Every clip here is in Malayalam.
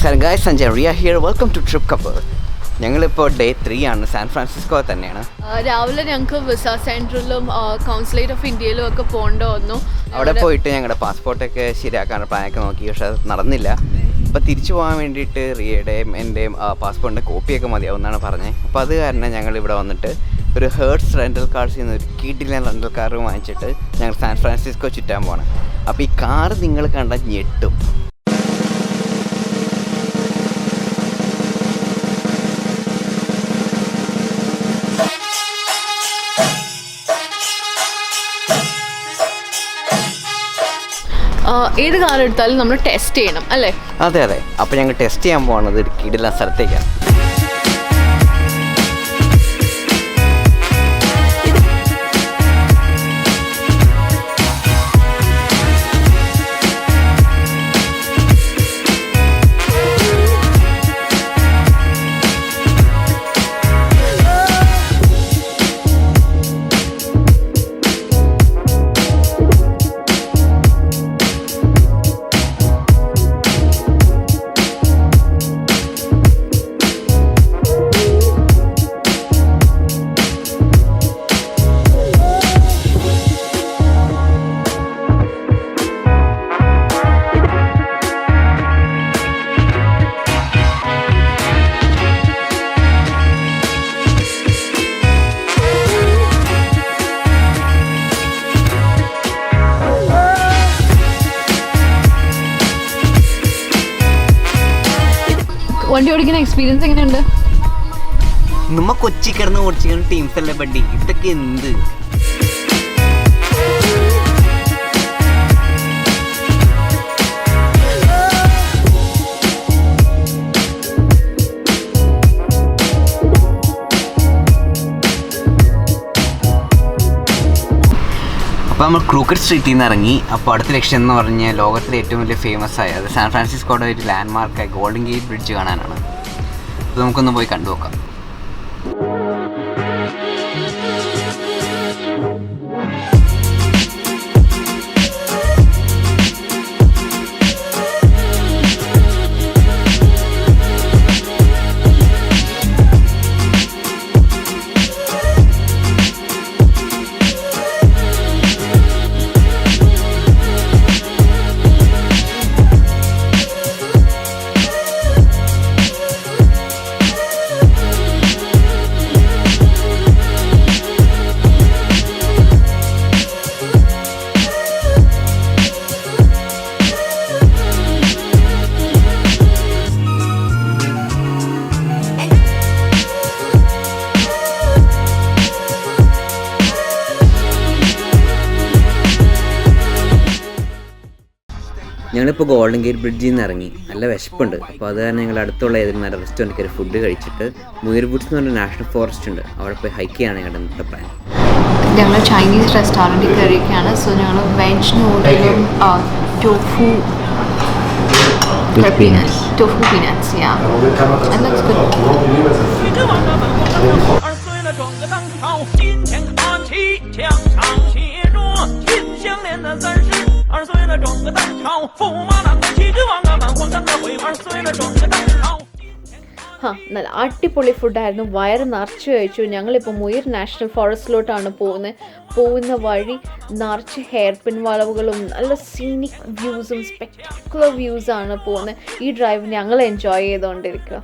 നമസ്കാരം guys, Sanjay Riya here. Welcome to trip couple. ഞങ്ങളിപ്പോൾ ഡേ 3 ആണ്. സാൻ ഫ്രാൻസിസ്കോ തന്നെയാണ്. രാവിലെ ഞങ്ങൾക്ക് വിസ സെൻറ്ററിലും കൗൺസിലേറ്റ് ഓഫ് ഇന്ത്യയിലും ഒക്കെ പോകേണ്ടി വന്നു. അവിടെ പോയിട്ട് ഞങ്ങളുടെ പാസ്പോർട്ടൊക്കെ ശരിയാക്കാനുള്ള പ്ലാനൊക്കെ നോക്കി, പക്ഷെ അത് നടന്നില്ല. അപ്പോൾ തിരിച്ചു പോകാൻ വേണ്ടിയിട്ട് റിയയുടെയും എൻ്റെയും പാസ്പോർട്ടിൻ്റെ കോപ്പിയൊക്കെ മതിയാവുമെന്നാണ് പറഞ്ഞത്. അപ്പോൾ അത് കാരണം ഞങ്ങൾ ഇവിടെ വന്നിട്ട് ഒരു ഹേർട്സ് റെൻ്റൽ കാർസിൽ നിന്ന് ഒരു കിടിലൻ റെൻ്റൽ കാർ വാങ്ങിച്ചിട്ട് ഞങ്ങൾ സാൻ ഫ്രാൻസിസ്കോ ചുറ്റാൻ പോകണം. അപ്പോൾ ഈ കാർ നിങ്ങൾ കണ്ടാൽ ഞെട്ടും. ഏത് കാർ എടുത്താലും നമ്മൾ ടെസ്റ്റ് ചെയ്യണം അല്ലേ? അതെ. അപ്പോൾ ഞങ്ങൾ ടെസ്റ്റ് ചെയ്യാൻ പോകുന്നത് ഒരു കിടിലൻ സ്ഥലത്തേക്കാണ്. വണ്ടി ഓടിക്കുന്ന എക്സ്പീരിയൻസ് എങ്ങനെയുണ്ട്? നമ്മ കൊച്ചി കിടന്ന് ഓടിച്ചിരിക്കുന്ന ടീംസ് അല്ലേ ബഡ്ഡി, ഇതൊക്കെ എന്ത്? അപ്പോൾ നമ്മൾ ക്രൂക്കറ്റ് സ്ട്രീറ്റിൽ നിന്ന് ഇറങ്ങി. അപ്പോൾ അടുത്ത ലക്ഷ്യം എന്ന് പറഞ്ഞാൽ ലോകത്തിലെ ഏറ്റവും വലിയ ഫേമസ് ആയ അത് സാൻ ഫ്രാൻസിസ്കോയുടെ ഒരു ലാൻഡ്മാർക്കായ ഗോൾഡൻ ഗേറ്റ് ബ്രിഡ്ജ് കാണാനാണ്. അപ്പോൾ നമുക്കൊന്ന് പോയി കണ്ടു നോക്കാം. ഞങ്ങളിപ്പോൾ ഗോൾഡൻ ഗേറ്റ് ബ്രിഡ്ജിൽ നിന്ന് ഇറങ്ങി. നല്ല വിശപ്പുണ്ട്. അപ്പോൾ അത് കാരണം ഞങ്ങൾ അടുത്തുള്ള ഏതെങ്കിലും നല്ല റെസ്റ്റോറൻറ്റ് കയറി ഫുഡ് കഴിച്ചിട്ട് മുയർ വുഡ്സ് എന്ന് പറഞ്ഞ നാഷണൽ ഫോറസ്റ്റ് ഉണ്ട്, അവിടെ പോയി ഹൈക്ക് ചെയ്യാണ് ഞങ്ങളുടെ ഇന്നത്തെ പ്ലാൻ. ഞങ്ങൾ ചൈനീസ് റെസ്റ്റോറൻറ്റിൽ കയറിയൊക്കെയാണ്. സോ ഞങ്ങൾ വെജ് നൂഡിലും tofu peanuts, yeah, and that's good. നല്ല അടിപൊളി ഫുഡായിരുന്നു. വയറ് നിറച്ച് കഴിച്ചു. ഞങ്ങളിപ്പോൾ മുയർ നാഷണൽ ഫോറസ്റ്റിലോട്ടാണ് പോകുന്ന വഴി നിറച്ച് ഹെയർ പിൻ വളവുകളും നല്ല സീനിക് വ്യൂസും സ്പെക്ടാക്കുലർ വ്യൂസാണ് പോകുന്നത്. ഈ ഡ്രൈവ് ഞങ്ങൾ എൻജോയ് ചെയ്തുകൊണ്ടിരിക്കുക.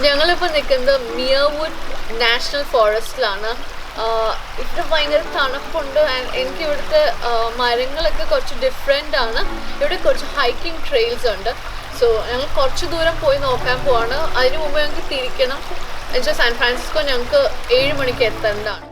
ഞങ്ങളിപ്പോൾ നിൽക്കുന്നത് മിയർവുഡ് നാഷണൽ ഫോറസ്റ്റിലാണ്. ഇവിടെ ഭയങ്കര തണുപ്പുണ്ട്. എനിക്ക് ഇവിടുത്തെ മരങ്ങളൊക്കെ കുറച്ച് ഡിഫറെൻ്റ് ആണ്. ഇവിടെ കുറച്ച് ഹൈക്കിംഗ് ട്രെയിൽസ് ഉണ്ട്. സോ ഞങ്ങൾ കുറച്ച് ദൂരം പോയി നോക്കാൻ പോവാണ്. അതിന് മുമ്പ് ഞങ്ങൾക്ക് തിരിക്കണം. എന്നുവെച്ചാൽ സാൻ ഫ്രാൻസിസ്കോ ഞങ്ങൾക്ക് 7 മണിക്ക് എത്തേണ്ടതാണ്.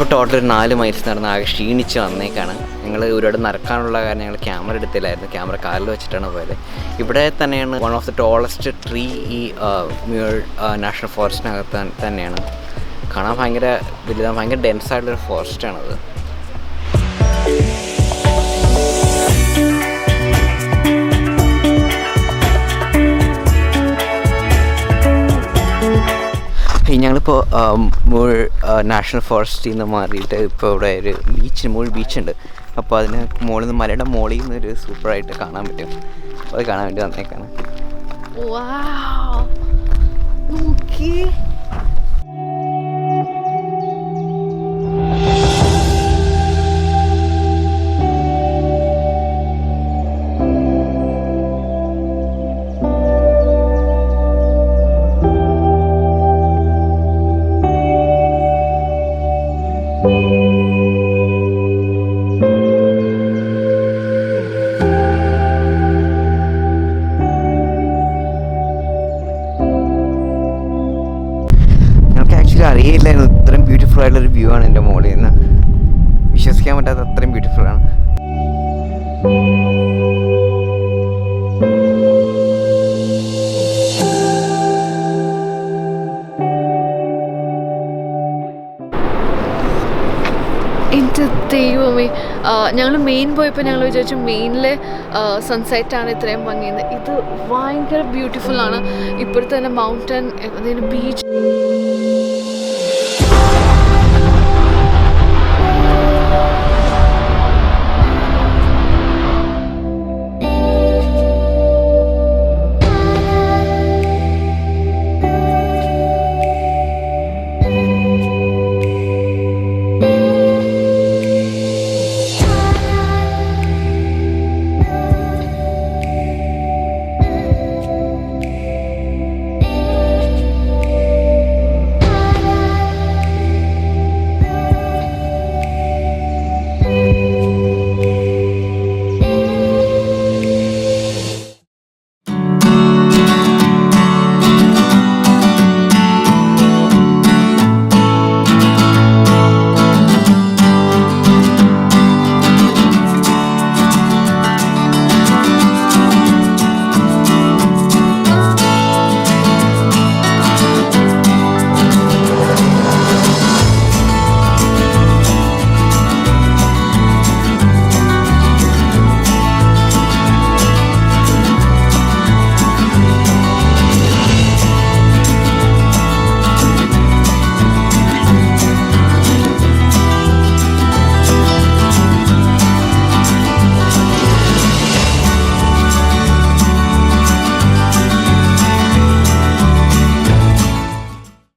ഞങ്ങളിപ്പോൾ ടോട്ടൽ ഒരു 4 മൈൽസ് നടന്ന് ആകെ ക്ഷീണിച്ച് വന്നേക്കാണ്. ഞങ്ങൾ ഒരുപാട് നടക്കാനുള്ള കാരണം ഞങ്ങൾ ക്യാമറ എടുത്തില്ലായിരുന്നു, ക്യാമറ കാറിൽ വെച്ചിട്ടാണ് പോയത്. ഇവിടെ തന്നെയാണ് one of the tallest tree ഈ മ്യൂർ നാഷണൽ ഫോറസ്റ്റിനകത്ത് തന്നെയാണ്. കാണാൻ ഭയങ്കര വലുതാണ്, ഭയങ്കര ഡെൻസായിട്ടുള്ളൊരു ഫോറസ്റ്റാണത്. ഞങ്ങളിപ്പോൾ മൂൾ നാഷണൽ ഫോറസ്റ്റിൽ നിന്ന് മാറിയിട്ട് ഇപ്പോൾ ഇവിടെ ഒരു മൂൾ ബീച്ചുണ്ട്. അപ്പോൾ അതിന് മുകളിൽ നിന്ന് മലയുടെ മുകളിൽ നിന്ന് ഒരു സൂപ്പറായിട്ട് കാണാൻ പറ്റും. അത് കാണാൻ വേണ്ടി വന്നേക്കാണ്. അറിയില്ലായിരുന്നു ഇത്രയും ബ്യൂട്ടിഫുൾ ആയിട്ടുള്ളൊരു വ്യൂ ആണ് എൻ്റെ മുകളിൽ നിന്ന്. വിശ്വസിക്കാൻ പറ്റാത്ത അത്രയും ബ്യൂട്ടിഫുൾ ആണ്. എൻ്റെ ദൈവമേ, ഞങ്ങൾ മെയിൻ പോയപ്പോൾ ഞങ്ങൾ വിചാരിച്ചു മെയിനിലെ സൺസെറ്റാണ് ഇത്രയും ഭംഗിയുന്നത്. ഇത് ഭയങ്കര ബ്യൂട്ടിഫുള്ളാണ്. ഇപ്പോഴത്തെ തന്നെ മൗണ്ടൻ, ബീച്ച്.